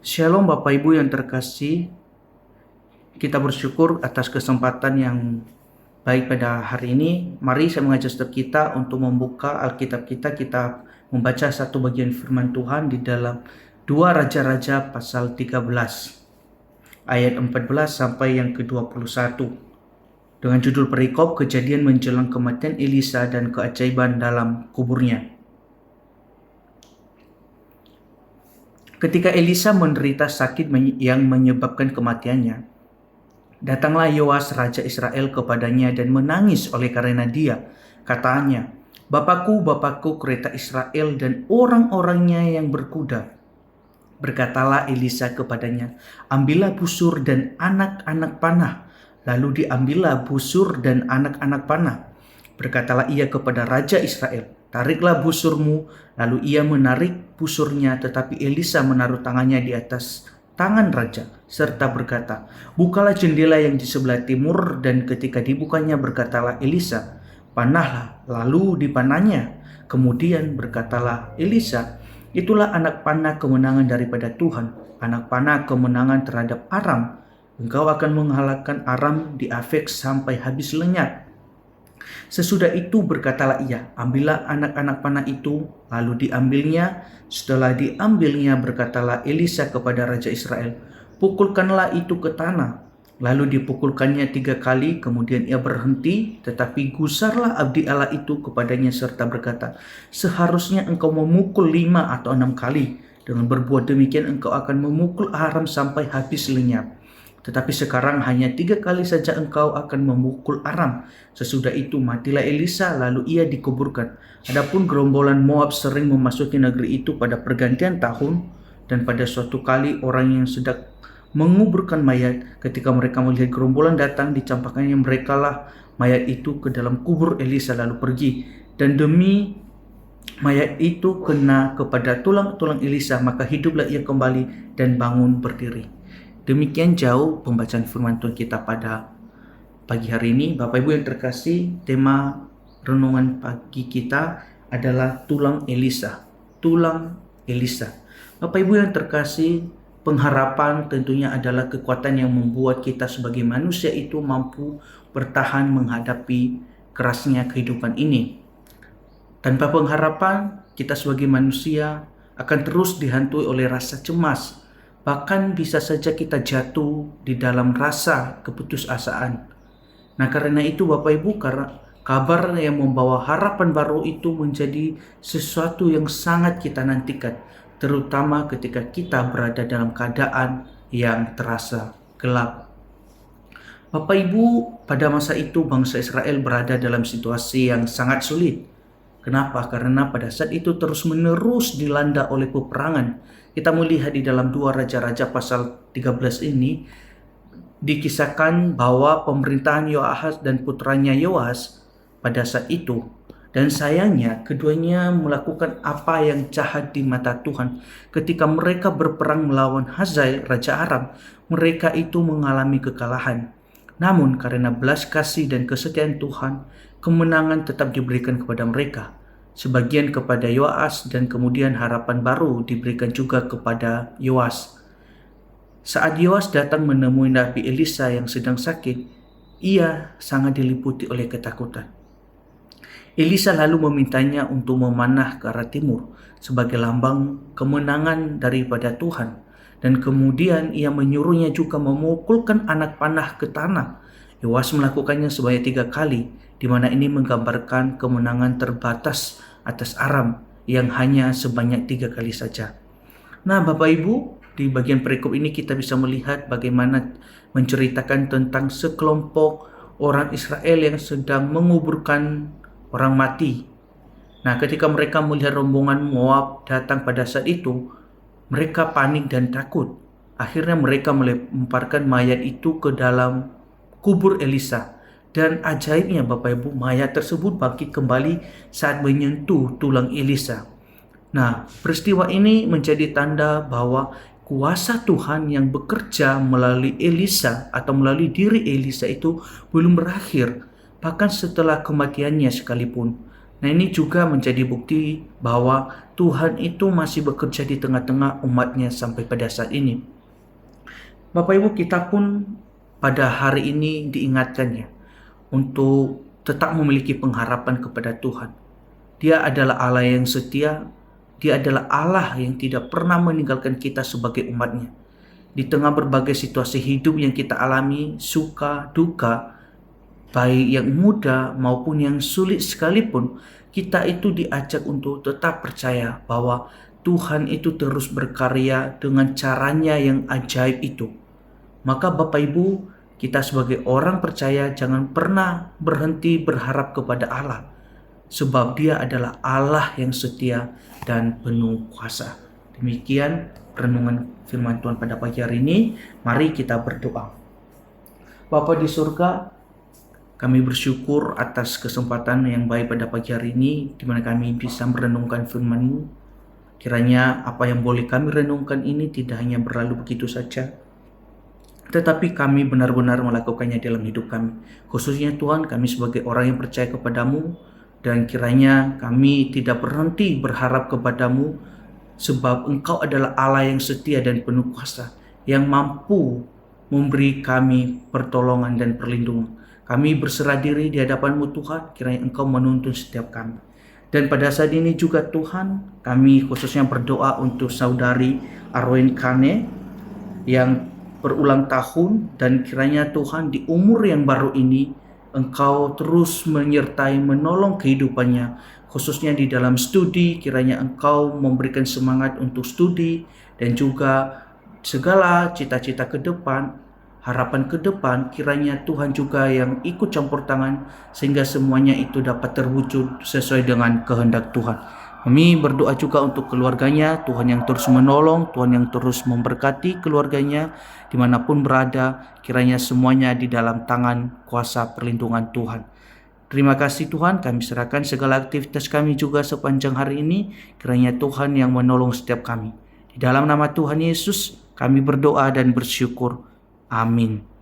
Shalom Bapak Ibu yang terkasih, kita bersyukur atas kesempatan yang baik pada hari ini. Mari saya mengajak setiap kita untuk membuka Alkitab kita membaca satu bagian firman Tuhan di dalam 2 Raja-Raja pasal 13 ayat 14 sampai yang ke-21 dengan judul perikop kejadian menjelang kematian Elisa dan keajaiban dalam kuburnya. Ketika Elisa menderita sakit yang menyebabkan kematiannya, datanglah Yoas raja Israel kepadanya dan menangis oleh karena dia. Katanya, "Bapakku, Bapakku, kereta Israel dan orang-orangnya yang berkuda." Berkatalah Elisa kepadanya, "Ambillah busur dan anak-anak panah." Lalu diambillah busur dan anak-anak panah. Berkatalah ia kepada raja Israel, "Tariklah busurmu." Lalu ia menarik busurnya, tetapi Elisa menaruh tangannya di atas tangan raja, serta berkata, "Bukalah jendela yang di sebelah timur." Dan ketika dibukanya, berkatalah Elisa, "Panahlah." Lalu dipanahnya. Kemudian berkatalah Elisa, "Itulah anak panah kemenangan daripada Tuhan, anak panah kemenangan terhadap Aram. Engkau akan mengalahkan Aram di Afek sampai habis lenyap." Sesudah itu berkatalah ia, "Ambillah anak-anak panah itu." Lalu diambilnya. Setelah diambilnya, berkatalah Elisa kepada raja Israel, "Pukulkanlah itu ke tanah." Lalu dipukulkannya 3 kali, kemudian ia berhenti, tetapi gusarlah abdi Allah itu kepadanya serta berkata, "Seharusnya engkau memukul 5 atau 6 kali. Dengan berbuat demikian engkau akan memukul Aram sampai habis lenyap. Tetapi sekarang hanya 3 kali saja engkau akan memukul Aram." Sesudah itu matilah Elisa, lalu ia dikuburkan. Adapun gerombolan Moab sering memasuki negeri itu pada pergantian tahun, dan pada suatu kali orang yang sedang menguburkan mayat, ketika mereka melihat gerombolan datang, dicampakkannya merekalah mayat itu ke dalam kubur Elisa lalu pergi. Dan demi mayat itu kena kepada tulang-tulang Elisa, maka hiduplah ia kembali dan bangun berdiri. Demikian jauh pembacaan firman Tuhan kita pada pagi hari ini. Bapak Ibu yang terkasih, tema renungan pagi kita adalah tulang Elisa. Tulang Elisa. Bapak Ibu yang terkasih, pengharapan tentunya adalah kekuatan yang membuat kita sebagai manusia itu mampu bertahan menghadapi kerasnya kehidupan ini. Tanpa pengharapan, kita sebagai manusia akan terus dihantui oleh rasa cemas. Bahkan bisa saja kita jatuh di dalam rasa keputusasaan. Nah, karena itu Bapak Ibu, karena kabar yang membawa harapan baru itu menjadi sesuatu yang sangat kita nantikan, terutama ketika kita berada dalam keadaan yang terasa gelap. Bapak Ibu, pada masa itu bangsa Israel berada dalam situasi yang sangat sulit. Kenapa? Karena pada saat itu terus-menerus dilanda oleh peperangan. Kita melihat di dalam 2 Raja-Raja pasal 13 ini, dikisahkan bahwa pemerintahan Yoahaz dan putranya Yoas pada saat itu. Dan sayangnya keduanya melakukan apa yang jahat di mata Tuhan. Ketika mereka berperang melawan Hazael, Raja Aram, mereka itu mengalami kekalahan. Namun karena belas kasih dan kesetiaan Tuhan, kemenangan tetap diberikan kepada mereka. Sebagian kepada Yoas dan kemudian harapan baru diberikan juga kepada Yoas. Saat Yoas datang menemui Nabi Elisa yang sedang sakit, ia sangat diliputi oleh ketakutan. Elisa lalu memintanya untuk memanah ke arah timur sebagai lambang kemenangan daripada Tuhan. Dan kemudian ia menyuruhnya juga memukulkan anak panah ke tanah. Yoas melakukannya sebanyak 3 kali, di mana ini menggambarkan kemenangan terbatas atas Aram yang hanya sebanyak 3 kali saja. Nah, Bapak Ibu, di bagian perikop ini kita bisa melihat bagaimana menceritakan tentang sekelompok orang Israel yang sedang menguburkan orang mati. Nah, ketika mereka melihat rombongan Moab datang pada saat itu, mereka panik dan takut. Akhirnya mereka melemparkan mayat itu ke dalam kubur Elisa. Dan ajaibnya Bapak Ibu, mayat tersebut bangkit kembali saat menyentuh tulang Elisa. Nah, peristiwa ini menjadi tanda bahwa kuasa Tuhan yang bekerja melalui Elisa atau melalui diri Elisa itu belum berakhir, bahkan setelah kematiannya sekalipun. Nah, ini juga menjadi bukti bahwa Tuhan itu masih bekerja di tengah-tengah umatnya sampai pada saat ini. Bapak Ibu, kita pun pada hari ini diingatkan ya, untuk tetap memiliki pengharapan kepada Tuhan. Dia adalah Allah yang setia, Dia adalah Allah yang tidak pernah meninggalkan kita sebagai umatnya. Di tengah berbagai situasi hidup yang kita alami, suka, duka, baik yang mudah maupun yang sulit sekalipun, kita itu diajak untuk tetap percaya bahwa Tuhan itu terus berkarya dengan caranya yang ajaib itu. Maka Bapak Ibu, kita sebagai orang percaya jangan pernah berhenti berharap kepada Allah, sebab Dia adalah Allah yang setia dan penuh kuasa. Demikian renungan firman Tuhan pada pagi hari ini. Mari kita berdoa. Bapa di surga, kami bersyukur atas kesempatan yang baik pada pagi hari ini, di mana kami bisa merenungkan firman-Mu. Kiranya apa yang boleh kami renungkan ini tidak hanya berlalu begitu saja, tetapi kami benar-benar melakukannya dalam hidup kami. Khususnya Tuhan, kami sebagai orang yang percaya kepadamu, dan kiranya kami tidak berhenti berharap kepadamu, sebab Engkau adalah Allah yang setia dan penuh kuasa, yang mampu memberi kami pertolongan dan perlindungan. Kami berserah diri di hadapan-Mu Tuhan, kiranya Engkau menuntun setiap kami. Dan pada saat ini juga Tuhan, kami khususnya berdoa untuk saudari Arwen Kane yang berulang tahun, dan kiranya Tuhan di umur yang baru ini Engkau terus menyertai, menolong kehidupannya, khususnya di dalam studi. Kiranya Engkau memberikan semangat untuk studi dan juga segala cita-cita ke depan, harapan ke depan. Kiranya Tuhan juga yang ikut campur tangan sehingga semuanya itu dapat terwujud sesuai dengan kehendak Tuhan. Kami berdoa juga untuk keluarganya, Tuhan yang terus menolong, Tuhan yang terus memberkati keluarganya dimanapun berada. Kiranya semuanya di dalam tangan kuasa perlindungan Tuhan. Terima kasih Tuhan, kami serahkan segala aktivitas kami juga sepanjang hari ini. Kiranya Tuhan yang menolong setiap kami. Di dalam nama Tuhan Yesus kami berdoa dan bersyukur. Amin.